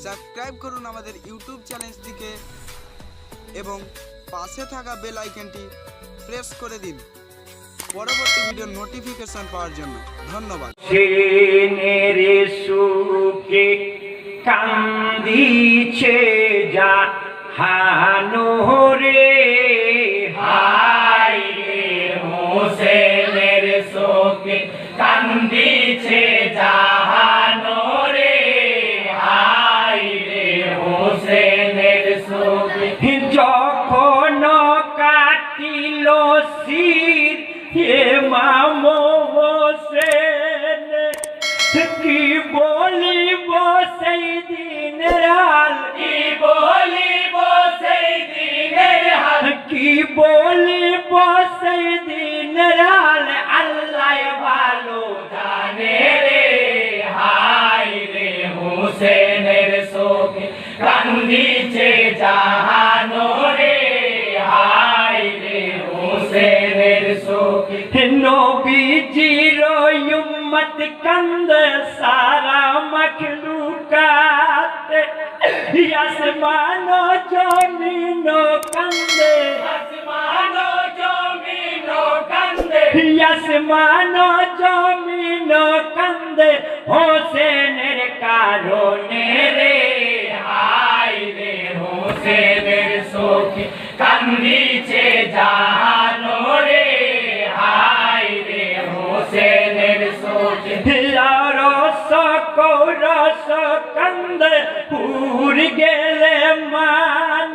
Subscribe করুন আমাদের YouTube চ্যানেলটিকে এবং পাশে থাকা বেল আইকনটি প্রেস করে দিন পরবর্তী ভিডিওর নোটিফিকেশন পাওয়ার জন্য। ধন্যবাদ। রে সুখে কান্দিছে যা হানোরে হাই রে হোসেনের সুখে কান্দিছে জাহানোরে হাই রে হোসেনের সুখে যখন কাটিল শির ইমাম হোসেন কি বলিব সেই দিনের হাল কি বলিব সেই দিনের হাল কি বলিব সেই দিনের হাল আল্লাহ ভালো জানে রে হাই রে হোসেনের শোকে কান্দিছে জাহানোরে হাই রে হোসেনের শোকে নবীজির উম্মত কান্দে সারা মখলুকাত আসমান জমিন কান্দে আসমান জমিন কান্দে আসমান জমিন কান্দে হোসেনের কারণে রে হাই রে হোসেনের শোকে কান্দিছে জাহানোরে হাই রে হোসেনের শোকে রস কৌরস কান্দে পুর গেলে মান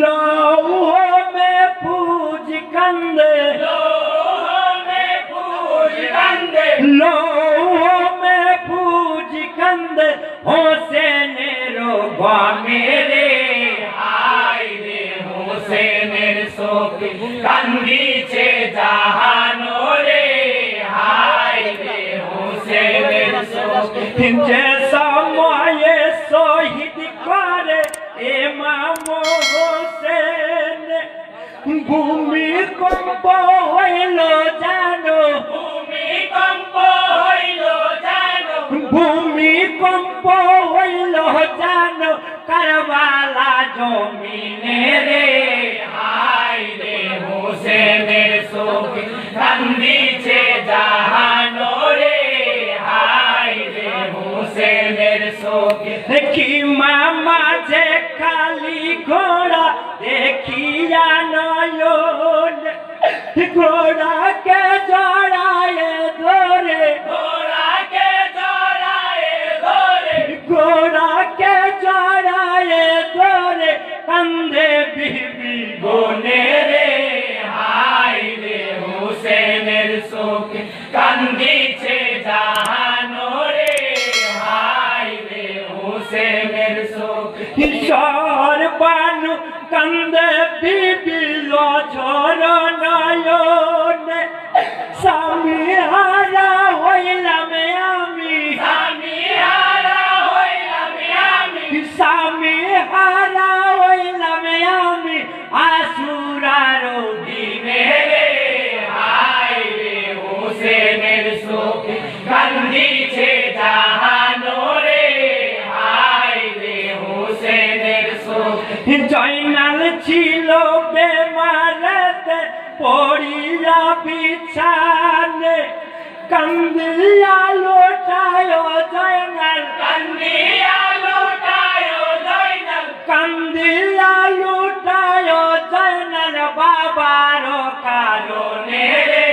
লৌহ মে পূজ কান্দে লৌহ মে পূজ কান্দে লৌহ মে পূজ কান্দে হোসেনের গমে রে হাই রে হোসেনের শোকে কান্দিছে জাহানোরে হাই রে হোসেনের শোকে যে সময়ে শহীদ করে ইমাম হোসেন ভূমিকম্প হইল জানো ভূমিকম্প হইল জানো ভূমিকম্প হইল জানো কারবালা জমিনে রে হাই রে হোসেনের শোকে কান্দিছে জাহানোরে হাই রে হোসেনের শোকে কি মাঝে খালি ঘোড়া দেখিয়া নয়ন ঘোড়াকে জড়ায় ধরে ঘোড়াকে জড়ায় ধরে ঘোড়াকে জড়ায় ধরে কান্দে বিবি গোনে রে হাই রে হোসেনের শোকে কান্দিছে জাহানোরে হাই রে হোসেনের শোকে ঈশ্বর বানু কান্দে বিবি ঝর নয়ন স্বামী হারা হইলাম আমি স্বামী হারা হইলাম আমি স্বামী হারা হইলাম আমি আসুরার দিনে রে হাই রে হোসেনের শোকে কান্দিছে জাহানোরে হাই রে হোসেনের শোকে জয়নাল ছিল বেমারতে পড়িয়া বিছানে কান্দিয়া লোটায় জয়নাল কান্দিয়া লোটায় জয়নাল কান্দিয়া লোটায় জয়নাল বাবার কারণে রে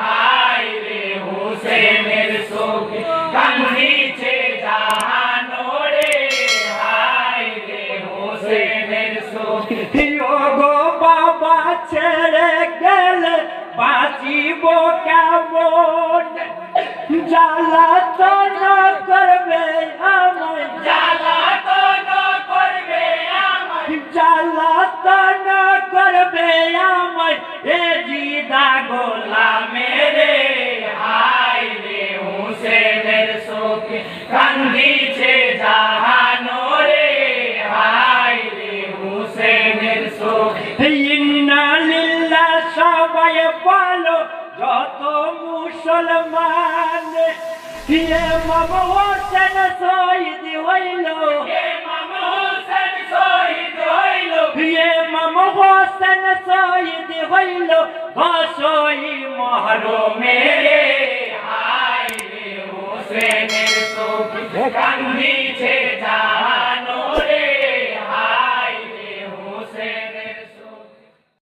হাই রে হোসেনের শোকে কান্দিছে জাহানোরে হাই রে হোসেনের শোকে গো বাবা ছেড়ে গেলে বাঁচিব কেমন জ্বালাতন করবে আমায় জ্বালাতন করবে আমায় জ্বালাতন করবে আমায় এ জিদা গোলামে রে হাই রে হোসেনের শোকে কান্দিছে জাহানোরে হাই রে হোসেনের শোকে ইন্না লিল্লাহ সবাই বলো যত মুসলমান ইমাম হোসেন শহীদ হইল শহীদ হইল 10ই মুহরমে হায় রে হোসেনের শোক কান্দিছে